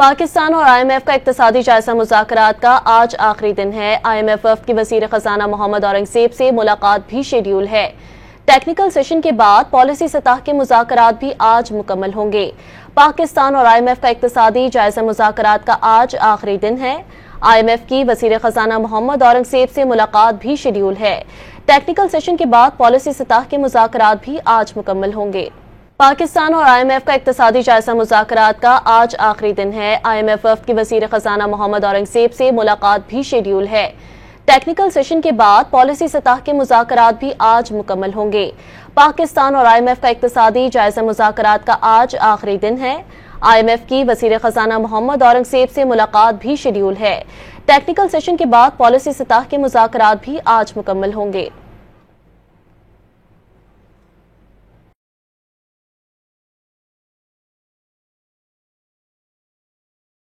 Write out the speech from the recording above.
पाकिस्तान और IMF का इक्तिसादी जायजा मुज़ाकरात का आज आखिरी दिन है। IMF वफ़द की वज़ीर ख़ज़ाना मोहम्मद औरंगज़ेब से मुलाकात भी शेड्यूल है। टेक्निकल सेशन के बाद पॉलिसी सतह के मुज़ाकरात भी आज मुकम्मल होंगे। पाकिस्तान और IMF का इक्तिसादी जायजा मुज़ाकरात का आज आखिरी दिन है। IMF की वज़ीर ख़ज़ाना मोहम्मद औरंगज़ेब से मुलाकात भी शेड्यूल है। टेक्निकल सेशन के बाद पॉलिसी सतह के मुज़ाकरात भी आज मुकम्मल होंगे। पाकिस्तान और IMF का इक्तिसादी जायजा मुज़ाकरात का आज आखिरी दिन है। IMF वफ़द की वज़ीर ख़ज़ाना मोहम्मद औरंगज़ेब से मुलाकात भी शेड्यूल है। टेक्निकल सेशन के बाद पॉलिसी सतह के मुज़ाकरात भी आज मुकम्मल होंगे। पाकिस्तान और IMF का इक्तिसादी जायजा मुज़ाकरात का आज आखिरी दिन है। IMF की वज़ीर ख़ज़ाना मोहम्मद औरंगज़ेब से मुलाकात भी शेड्यूल है। टेक्निकल सेशन के बाद पॉलिसी सतह के मुज़ाकरात भी आज मुकम्मल होंगे।